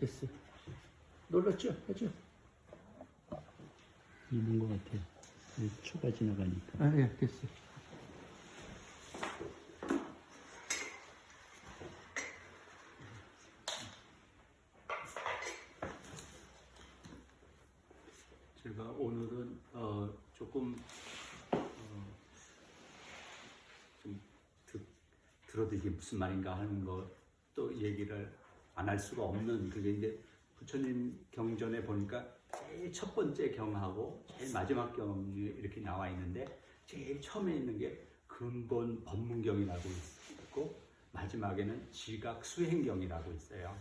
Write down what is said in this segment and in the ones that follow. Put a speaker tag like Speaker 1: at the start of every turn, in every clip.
Speaker 1: 됐어. 놀랐죠? 하죠?
Speaker 2: 있는 것 같아요. 초가 지나가니까.
Speaker 1: 아, 예, 됐어.
Speaker 2: 제가 오늘은 조금 좀 들어도 이게 무슨 말인가 하는 것도 얘기를 안 할 수가 없는 그게 이제 부처님 경전에 보니까 제일 첫 번째 경하고 제일 마지막 경이 이렇게 나와 있는데 제일 처음에 있는 게 근본 법문경이라고 있고 마지막에는 지각 수행경이라고 있어요.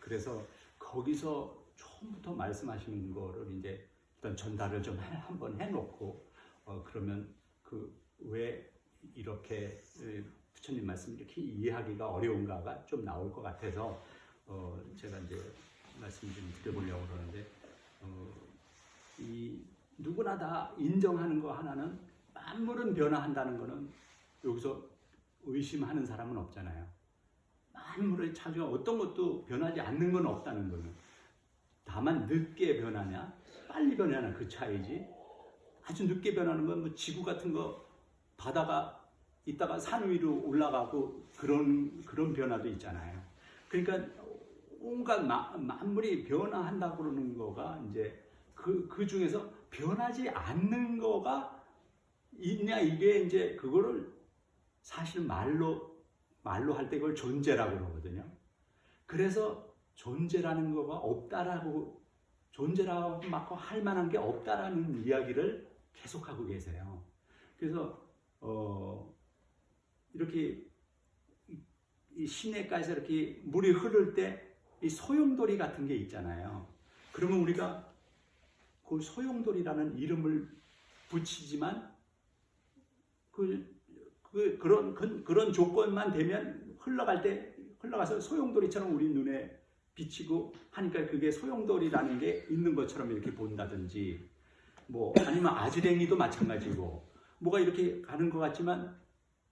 Speaker 2: 그래서 거기서 처음부터 말씀하시는 거를 이제 일단 전달을 좀 한번 해놓고 그러면 왜 이렇게 부처님 말씀 이렇게 이해하기가 어려운가가 좀 나올 것 같아서 제가 이제 말씀 좀 드려보려고 그러는데 이 누구나 다 인정하는 거 하나는 만물은 변화한다는 거는 여기서 의심하는 사람은 없잖아요. 만물의 차지가 어떤 것도 변하지 않는 건 없다는 거는 다만 늦게 변하냐 빨리 변하냐 그 차이지. 아주 늦게 변하는 건 뭐 지구 같은 거 바다가 있다가 산 위로 올라가고 그런 변화도 있잖아요. 그러니까 온갖 만물이 변화한다고 그러는 거가 이제 그 중에서 변하지 않는 거가 있냐 이게 이제 그거를 사실 말로 할 때 그걸 존재라고 그러거든요. 그래서 존재라는 거가 없다라고 존재라고 막 할 만한 게 없다라는 이야기를 계속하고 계세요. 그래서 이렇게 이 시내가에서 이렇게 물이 흐를 때 이 소용돌이 같은 게 있잖아요. 그러면 우리가 그 소용돌이라는 이름을 붙이지만 그런 조건만 되면 흘러가서 소용돌이처럼 우리 눈에 비치고 하니까 그게 소용돌이라는 게 있는 것처럼 이렇게 본다든지 뭐 아니면 아지랭이도 마찬가지고 뭐가 이렇게 가는 것 같지만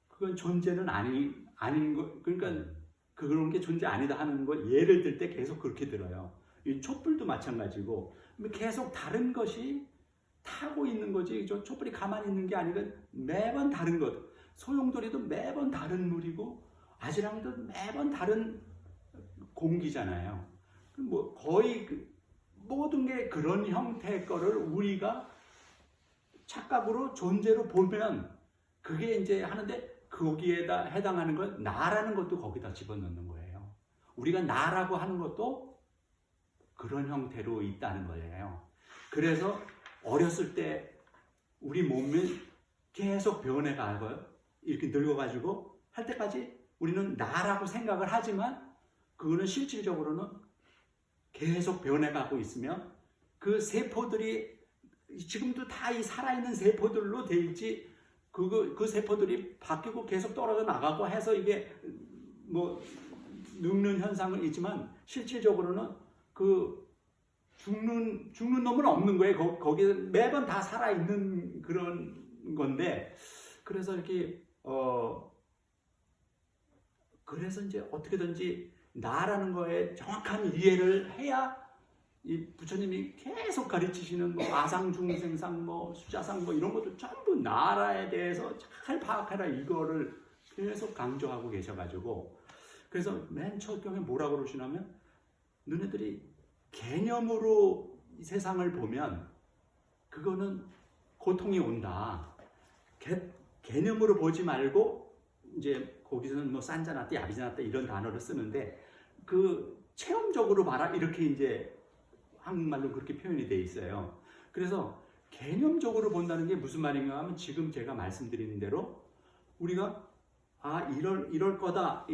Speaker 2: 그건 존재는 아닌 거. 그러니까 그런 게 존재 아니다 하는 거 예를 들 때 계속 그렇게 들어요. 이 촛불도 마찬가지고 계속 다른 것이 타고 있는 거지. 저 촛불이 가만히 있는 게 아니고 매번 다른 것. 소용돌이도 매번 다른 물이고 아지랑이도 매번 다른 공기잖아요. 뭐 거의 모든 게 그런 형태의 거를 우리가 착각으로 존재로 보면 그게 이제 하는데 거기에다 해당하는 건 나라는 것도 거기다 집어넣는 거예요. 우리가 나라고 하는 것도 그런 형태로 있다는 거예요. 그래서 어렸을 때 우리 몸이 계속 변해가고요. 이렇게 늙어가지고 할 때까지 우리는 나라고 생각을 하지만 그거는 실질적으로는 계속 변해가고 있으면 그 세포들이 지금도 다 이 살아있는 세포들로 돼 있지 그 세포들이 바뀌고 계속 떨어져 나가고 해서 이게 뭐 늙는 현상은 있지만 실질적으로는 그 죽는 놈은 없는 거예요. 거기에 매번 다 살아있는 그런 건데 그래서 이렇게 그래서 이제 어떻게든지 나라는 거에 정확한 이해를 해야 이 부처님이 계속 가르치시는 뭐 아상중생상 뭐 수자상 뭐 이런 것도 전부 나라에 대해서 잘 파악하라 이거를 계속 강조하고 계셔가지고 그래서 맨 첫 경에 뭐라고 그러시냐면 너네들이 개념으로 이 세상을 보면 그거는 고통이 온다. 개념으로 보지 말고 이제 거기서는 뭐 산자나떼 야비자나떼 이런 단어를 쓰는데 그 체험적으로 봐라 이렇게 이제 한국말로 그렇게 표현이 돼 있어요. 그래서 개념적으로 본다는 게 무슨 말인가 하면 지금 제가 말씀드리는 대로 우리가 이럴 거다.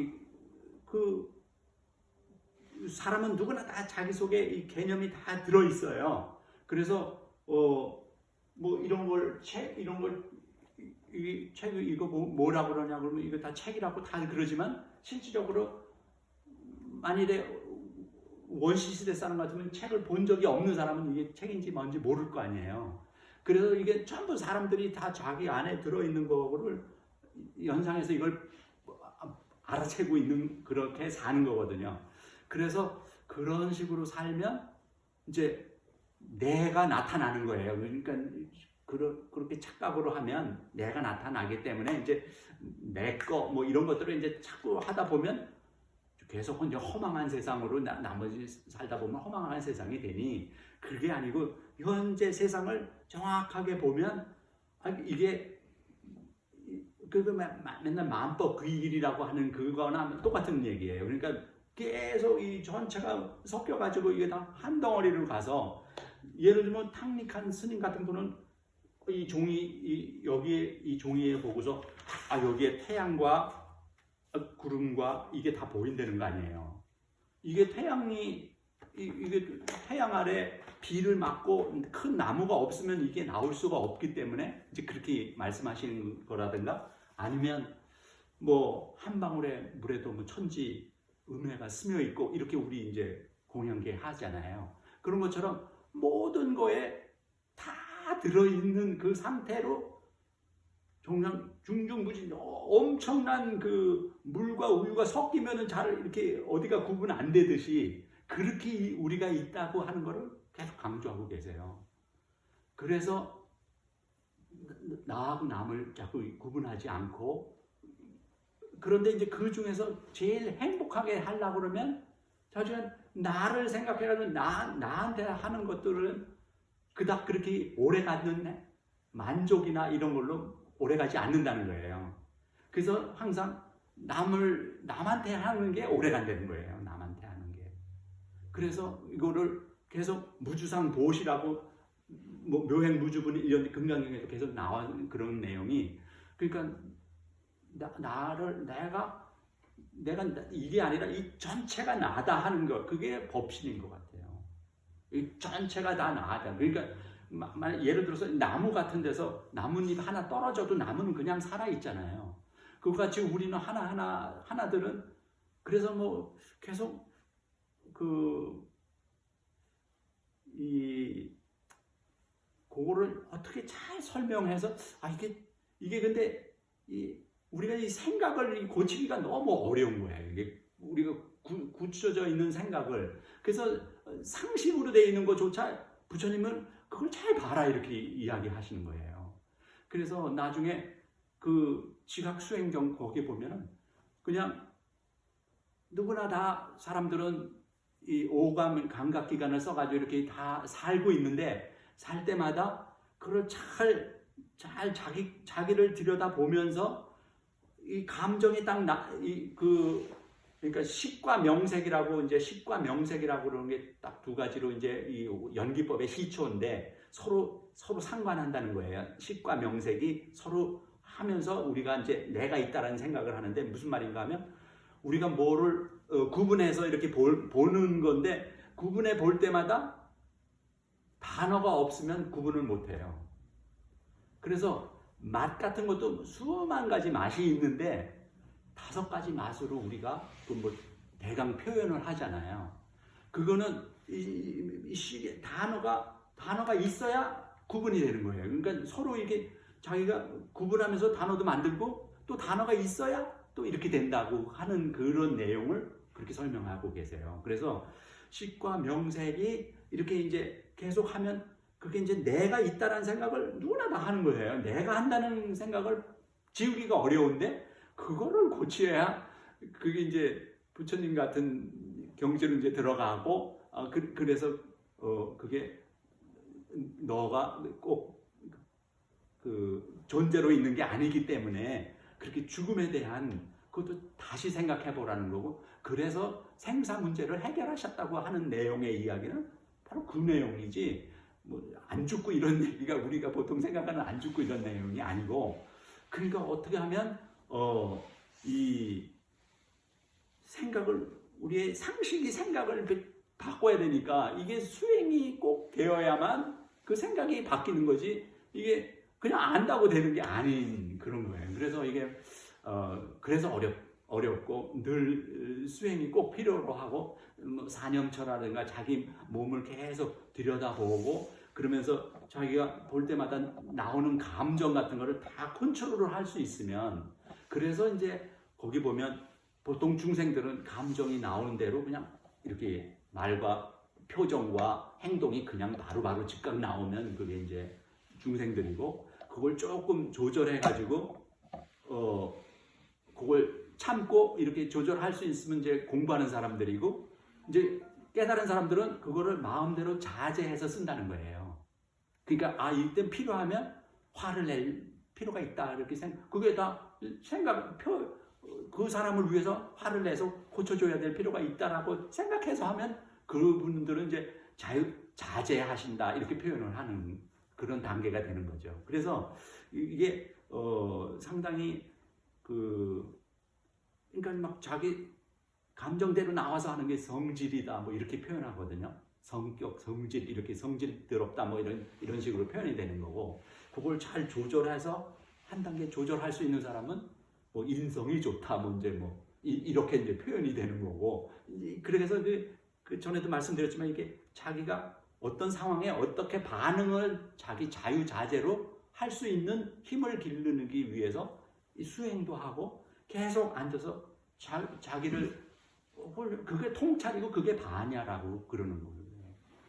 Speaker 2: 그 사람은 누구나 다 자기 속에 이 개념이 다 들어 있어요. 그래서 뭐 이런 걸 이 책 이거 뭐라고 그러냐 그러면 이거 다 책이라고 다 그러지만 실질적으로 만일에 원시시대 사람 같으면 책을 본 적이 없는 사람은 이게 책인지 뭔지 모를 거 아니에요. 그래서 이게 전부 사람들이 다 자기 안에 들어있는 거를 연상해서 이걸 알아채고 있는 그렇게 사는 거거든요. 그래서 그런 식으로 살면 이제 내가 나타나는 거예요. 그러니까 그렇게 착각으로 하면 내가 나타나기 때문에 이제 내 거 뭐 이런 것들을 이제 자꾸 하다 보면 계속 이제 허망한 세상으로 나머지 살다 보면 허망한 세상이 되니, 그게 아니고 현재 세상을 정확하게 보면 이게 맨날 마음법 그 일이라고 하는 그거나 똑같은 얘기예요. 그러니까 계속 이 전체가 섞여가지고 이게 다 한 덩어리로 가서, 예를 들면 탕닉한 스님 같은 분은 이 종이 여기에 이 종이에 보고서 여기에 태양과 구름과 이게 다 보인다는 거 아니에요. 이게 이게 태양 아래 비를 맞고 큰 나무가 없으면 이게 나올 수가 없기 때문에 이제 그렇게 말씀하시는 거라든가, 아니면 뭐 한 방울의 물에도 뭐 천지 은혜가 스며 있고 이렇게 우리 이제 공양계 하잖아요. 그런 것처럼 모든 거에 다 들어있는 그 상태로 정말 중중무진 엄청난 그 물과 우유가 섞이면은 잘 이렇게 어디가 구분 안 되듯이 그렇게 우리가 있다고 하는 거를 계속 강조하고 계세요. 그래서 나하고 남을 자꾸 구분하지 않고, 그런데 이제 그 중에서 제일 행복하게 하려고 그러면 사실은 나를 생각해가지고 나한테 하는 것들은 그닥 그렇게 오래 가는 만족이나 이런 걸로 오래 가지 않는다는 거예요. 그래서 항상 남한테 하는 게 오래 간다는 거예요. 남한테 하는 게. 그래서 이거를 계속 무주상 보시라고 뭐 묘행 무주분 이런 금강경에도 계속 나온 그런 내용이, 그러니까 내가 일이 아니라 이 전체가 나다 하는 것, 그게 법신인 것 같아요. 이 전체가 다 나다. 그러니까 예를 들어서 나무 같은 데서 나뭇잎 하나 떨어져도 나무는 그냥 살아 있잖아요. 그같이 우리는 하나들은 그래서 뭐 계속 그거를 어떻게 잘 설명해서 이게 근데 우리가 이 생각을 고치기가 너무 어려운 거예요. 이게 우리가 굳혀져 있는 생각을, 그래서 상식으로 되어 있는 것조차 부처님은 그걸 잘 봐라 이렇게 이야기하시는 거예요. 그래서 나중에 그 지각수행경 거기 보면은 그냥 누구나 다 사람들은 이 오감 감각 기관을 써가지고 이렇게 다 살고 있는데, 살 때마다 그걸 잘 자기를 들여다 보면서 이 감정이 그러니까 식과 명색이라고, 이제 식과 명색이라고 그러는 게 딱 두 가지로 이제 이 연기법의 시초인데 서로 상관한다는 거예요. 식과 명색이 서로 하면서 우리가 이제 내가 있다라는 생각을 하는데, 무슨 말인가 하면 우리가 뭐를 구분해서 이렇게 보는 건데, 구분해 볼 때마다 단어가 없으면 구분을 못 해요. 그래서 맛 같은 것도 수만 가지 맛이 있는데 5가지 맛으로 우리가 또 뭐 대강 표현을 하잖아요. 그거는 이 단어가 있어야 구분이 되는 거예요. 그러니까 서로 이게 자기가 구분하면서 단어도 만들고 또 단어가 있어야 또 이렇게 된다고 하는 그런 내용을 그렇게 설명하고 계세요. 그래서 식과 명색이 이렇게 이제 계속 하면 그게 이제 내가 있다라는 생각을 누구나 다 하는 거예요. 내가 한다는 생각을 지우기가 어려운데 그거를 고쳐야 그게 이제 부처님 같은 경지로 이제 들어가고, 그래서 그게 너가 꼭 그 존재로 있는 게 아니기 때문에 그렇게 죽음에 대한 그것도 다시 생각해 보라는 거고, 그래서 생사 문제를 해결하셨다고 하는 내용의 이야기는 바로 그 내용이지, 뭐 안 죽고 이런 얘기가 우리가 보통 생각하는 안 죽고 이런 내용이 아니고, 그러니까 어떻게 하면 이 생각을, 우리의 상식이 생각을 바꿔야 되니까 이게 수행이 꼭 되어야만 그 생각이 바뀌는 거지, 이게 그냥 안다고 되는 게 아닌 그런 거예요. 그래서 이게 그래서 어렵고 늘 수행이 꼭 필요로 하고, 뭐 사념처라든가 자기 몸을 계속 들여다보고 그러면서 자기가 볼 때마다 나오는 감정 같은 거를 다 컨트롤을 할 수 있으면, 그래서 이제 거기 보면 보통 중생들은 감정이 나오는 대로 그냥 이렇게 말과 표정과 행동이 그냥 바로바로 즉각 나오면 그게 이제 중생들이고, 그걸 조금 조절해가지고 그걸 참고 이렇게 조절할 수 있으면 이제 공부하는 사람들이고, 이제 깨달은 사람들은 그거를 마음대로 자제해서 쓴다는 거예요. 그러니까 이때 필요하면 화를 낼 필요가 있다 이렇게 그게 다 그 사람을 위해서 화를 내서 고쳐줘야 될 필요가 있다라고 생각해서 하면 그분들은 이제 자제하신다 이렇게 표현을 하는 그런 단계가 되는 거죠. 그래서 이게 상당히 그러니까 막 자기 감정대로 나와서 하는 게 성질이다 뭐 이렇게 표현하거든요. 성격, 성질 이렇게 성질스럽다 뭐 이런 식으로 표현이 되는 거고, 그걸 잘 조절해서 한 단계 조절할 수 있는 사람은 뭐 인성이 좋다 뭐 이제 뭐 이렇게 이제 표현이 되는 거고, 그래서 그 전에도 말씀드렸지만 이게 자기가 어떤 상황에 어떻게 반응을 자기 자유자재로 할 수 있는 힘을 기르기 위해서 이 수행도 하고 계속 앉아서 자기를 그게 통찰이고 그게 반야라고 그러는 거예요.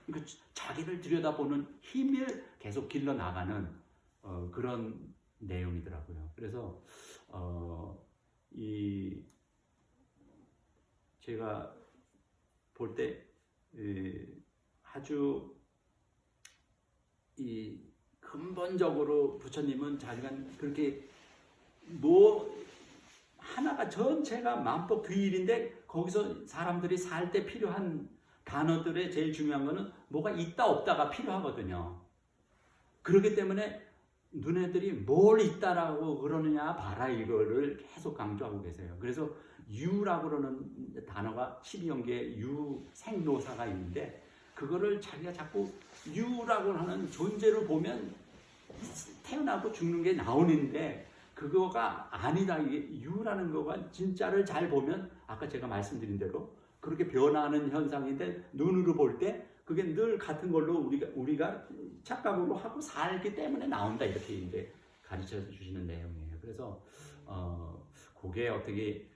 Speaker 2: 그러니까 자기를 들여다보는 힘을 계속 길러 나가는 그런 내용이더라고요. 그래서 제가 볼 때 아주 이 근본적으로 부처님은 자기가 그렇게 뭐 하나가 전체가 만법 규일인데 거기서 사람들이 살 때 필요한 단어들의 제일 중요한 거는 뭐가 있다 없다가 필요하거든요. 그렇기 때문에 너네들이 뭘 있다라고 그러느냐 봐라 이거를 계속 강조하고 계세요. 그래서 유라고 그러는 단어가 12연계에 유 생노사가 있는데, 그거를 자기가 자꾸 유라고 하는 존재를 보면 태어나고 죽는 게 나오는데 그거가 아니다. 이게 유라는 거가 진짜를 잘 보면 아까 제가 말씀드린 대로 그렇게 변하는 현상인데, 눈으로 볼 때 그게 늘 같은 걸로 우리가 착각으로 하고 살기 때문에 나온다 이렇게 이제 가르쳐 주시는 내용이에요. 그래서 그게 어떻게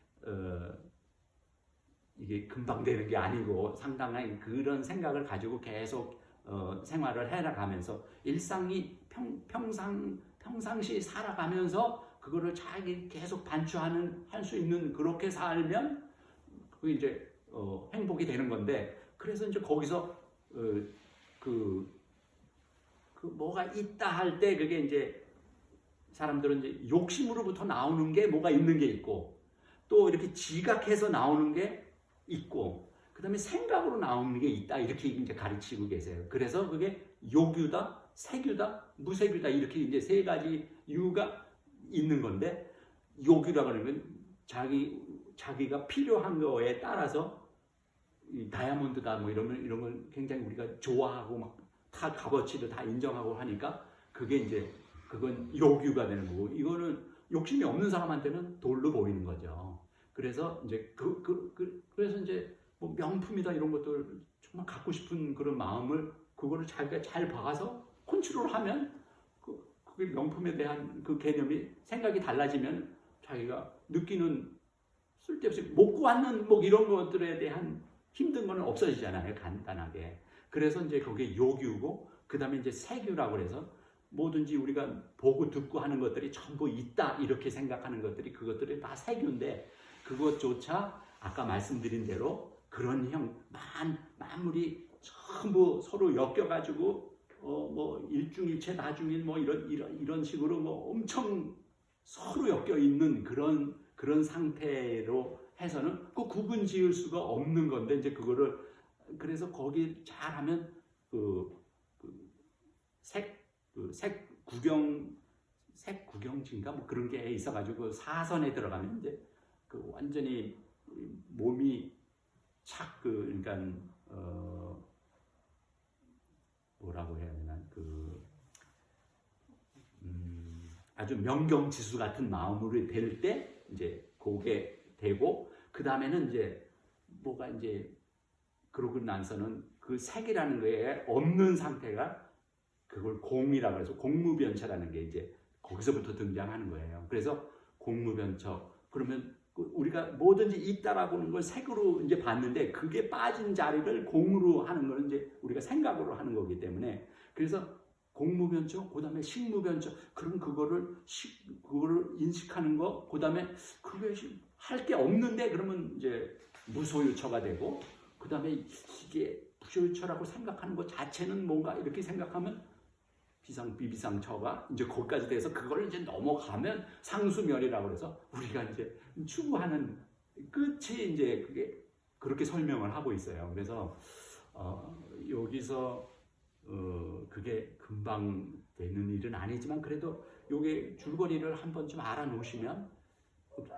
Speaker 2: 이게 금방 되는 게 아니고 상당한 그런 생각을 가지고 계속 생활을 해나가면서 일상이 평상시 살아가면서 그거를 자기 계속 할 수 있는 그렇게 살면 그게 이제 행복이 되는 건데, 그래서 이제 거기서 뭐가 있다 할 때 그게 이제 사람들은 이제 욕심으로부터 나오는 게 뭐가 있는 게 있고, 또 이렇게 지각해서 나오는 게 있고, 그 다음에 생각으로 나오는 게 있다 이렇게 이제 가르치고 계세요. 그래서 그게 요규다, 세규다, 무세규다 이렇게 이제 세 가지 유가 있는 건데, 요규라고 하는 건 자기가 필요한 거에 따라서 다이아몬드다 뭐 이런 걸 굉장히 우리가 좋아하고 막 다 값어치를 다 인정하고 하니까 그건 요규가 되는 거고, 이거는 욕심이 없는 사람한테는 돌로 보이는 거죠. 그래서 이제 그래서 이제 뭐 명품이다 이런 것들 정말 갖고 싶은 그런 마음을 그거를 자기가 잘 봐서 컨트롤하면 그게 명품에 대한 그 개념이 생각이 달라지면 자기가 느끼는 쓸데없이 못 구하는 뭐 이런 것들에 대한 힘든 거는 없어지잖아요, 간단하게. 그래서 이제 그게 요규고, 그 다음에 이제 세규라고 해서 뭐든지 우리가 보고 듣고 하는 것들이 전부 있다 이렇게 생각하는 것들이 그것들이 다 세규인데, 그것조차 아까 말씀드린 대로 그런 만물이 전부 서로 엮여가지고 뭐 일중일체 나중일 뭐 이런 식으로 뭐 엄청 서로 엮여 있는 그런 상태로 해서는 그 구분 지을 수가 없는 건데, 이제 그거를 그래서 거기 잘하면 색 구경진가 뭐 그런 게 있어가지고 사선에 들어가면 이제 그 완전히 몸이 그러니까 뭐라고 해야 되나 아주 명경지수 같은 마음으로 될 때 이제 그게 되고, 그 다음에는 이제 뭐가 이제 그러고 나서는 그 색이라는 거에 없는 상태가 그걸 공이라고 해서 공무변처라는 게 이제 거기서부터 등장하는 거예요. 그래서 공무변처 그러면 우리가 뭐든지 있다라고 하는 걸 색으로 이제 봤는데 그게 빠진 자리를 공으로 하는 거는 이제 우리가 생각으로 하는 거기 때문에 그래서 공무변적, 그다음에 식무변적, 그럼 그거를 인식하는 거, 그다음에 그게 할 게 없는데 그러면 이제 무소유처가 되고, 그다음에 이게 무소유처라고 생각하는 것 자체는 뭔가 이렇게 생각하면 비비상처가 이제 거기까지 돼서 그걸 이제 넘어가면 상수멸이라고 해서 우리가 이제 추구하는 끝이 이제 그게 그렇게 설명을 하고 있어요. 그래서 여기서 그게 금방 되는 일은 아니지만 그래도 요게 줄거리를 한번 좀 알아놓으시면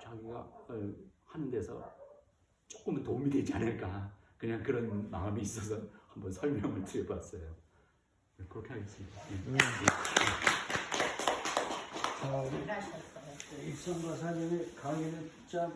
Speaker 2: 자기가 하는 데서 조금은 도움이 되지 않을까, 그냥 그런 마음이 있어서 한번 설명을 드려봤어요. 그렇게 하겠습니다.
Speaker 3: 입성과 사진의 강의는 참